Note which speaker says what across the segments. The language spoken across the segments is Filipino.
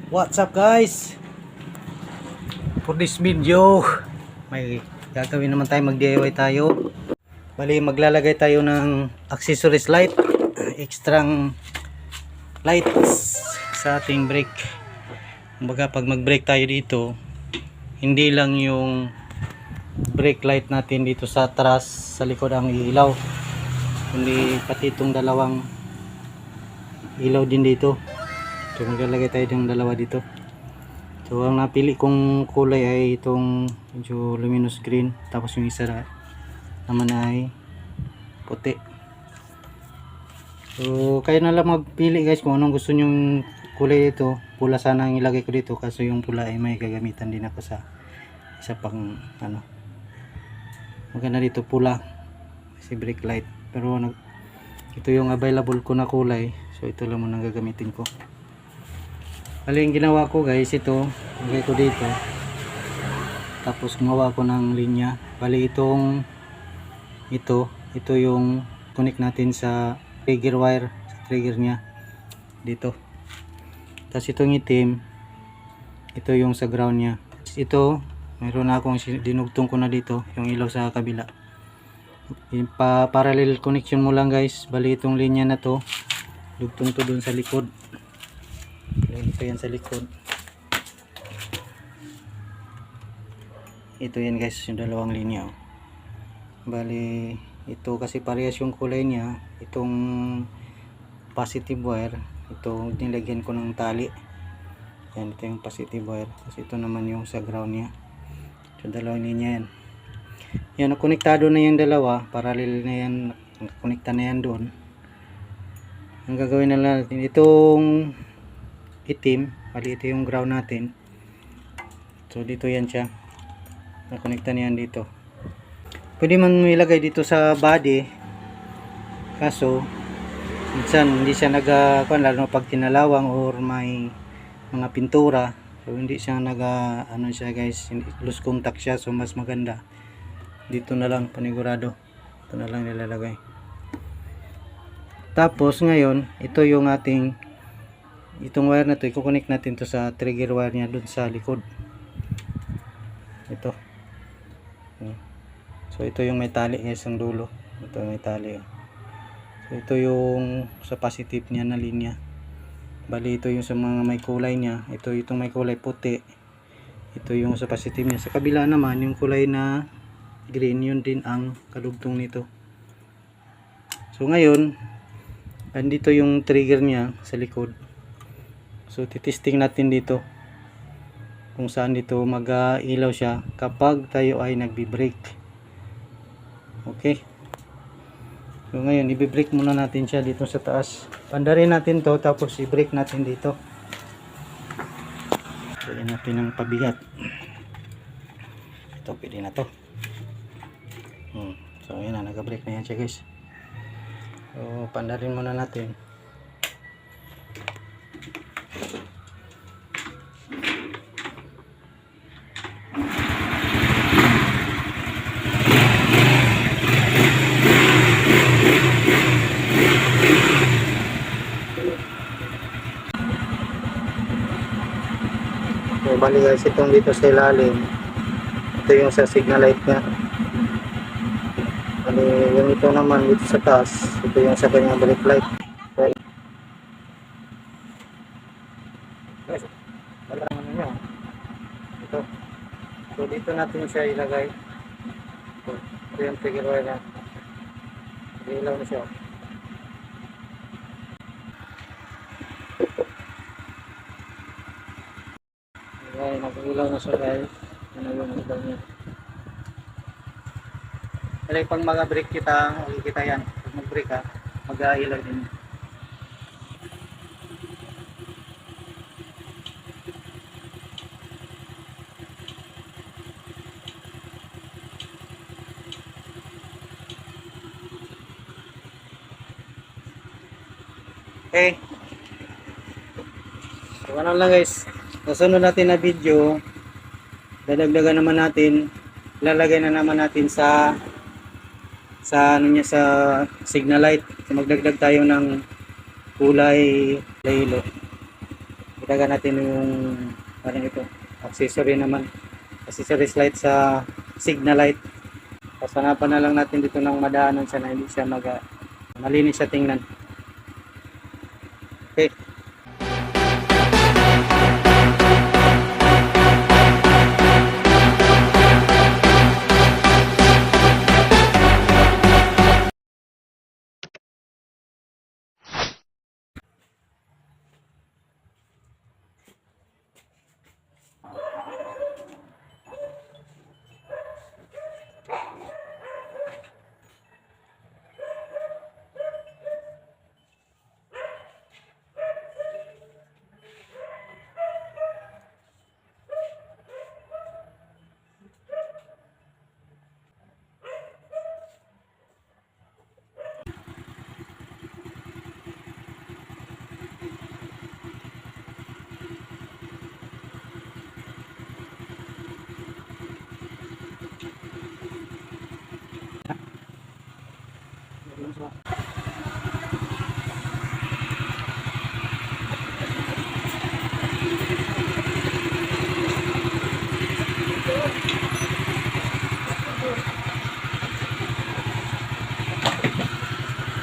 Speaker 1: What's up guys? For this video, may gagawin naman tayo, mag DIY tayo. Bali maglalagay tayo ng accessories light, extrang lights sa ating brake. Kumbaga pag mag brake tayo dito, hindi lang yung brake light natin dito sa atras, sa likod ang ilaw, kundi pati itong dalawang ilaw din dito. So maglalagay tayo ng dalawa dito. So ang napili kong kulay ay itong medyo luminous green, tapos yung isa naman ay puti. So kayo na lang magpili guys kung anong gusto nyong kulay dito. Pula sana ang ilagay ko dito, kaso yung pula ay may gagamitan din ako sa isa pang ano. Maganda dito pula si brake light, pero ito yung available ko na kulay, so ito lang muna gagamitin ko. Bali yung ginawa ko guys, ito lagay ko dito, tapos gumawa ko ng linya. Bali ito yung connect natin sa trigger wire, sa trigger nya dito. Tapos itong itim, ito yung sa ground nya. Ito mayroon na akong dinugtong ko na dito yung ilaw sa kabila. Parallel connection mo lang guys. Bali itong linya na to, dugtong to dun sa likod. Ito yan sa likod. Ito yan guys, yung dalawang linya. Bali ito kasi parehas yung kulay niya. Itong positive wire, ito nilagyan ko ng tali. Yan, ito yung positive wire. Kasi ito naman yung sa ground niya. So dalawang linya yan. Yan, nakonektado na yung dalawa. Parallel na yan, nakonekta na yan doon. Ang gagawin na lang natin, itong itim, bali ito yung ground natin. So dito yan siya, nakonekta na yan dito. Pwede man ilagay dito sa body, kaso minsan hindi siya lalo na pag tinalawang or may mga pintura, so hindi siya ano siya guys, loose contact siya. So mas maganda dito na lang, panigurado ito na lang nilalagay. Tapos ngayon ito yung itong wire na to, i-connect natin to sa trigger wire niya dun sa likod. Ito. So ito yung may tali guys, ang dulo. Ito may tali. So ito yung sa positive niya na linya. Bali ito yung sa mga may kulay niya. Ito itong may kulay puti. Ito yung sa positive niya. Sa kabila naman yung kulay na green, yun din ang kadugtong nito. So ngayon, andito yung trigger niya sa likod. So titesting natin dito kung saan dito mag-ilaw siya kapag tayo ay nagbi-brake. Okay. So ngayon i-brake muna natin siya dito sa taas. Pandarin natin to, tapos i-brake natin dito. Pwede natin ng pabigat. Ito pwede na to. So yun na, nag-brake na yan siya guys. So pandarin muna natin. So bali guys, itong dito sa ilalim, ito yung sa signal light nya. Bali yung ito naman dito sa taas, ito yung sa kanyang brake light. Okay. Guys, wala naman niya. Ito. So dito natin siya ilagay. Ito yung trigger wire na. Ilaw na siya. Ayan, nag-ilaw na siya guys. Ano yung ilaw niya. Kaya pag mag-brake kita, makikita yan. Pag mag-brake ka, mag-ilaw din. Okay. So ano lang guys, nasunod natin na video, dadagdagan naman natin, lalagay na naman natin sa ano niya, sa signal light. So magdagdag tayo ng kulay yellow. Ilaga natin yung parang ito, accessory naman. Accessories light sa signal light. Pasanapan na lang natin dito ng madaanan siya na hindi siya malinis siya tingnan. Okay.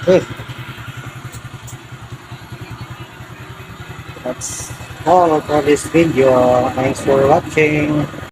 Speaker 1: Okay. That's all for this video. Thanks for watching.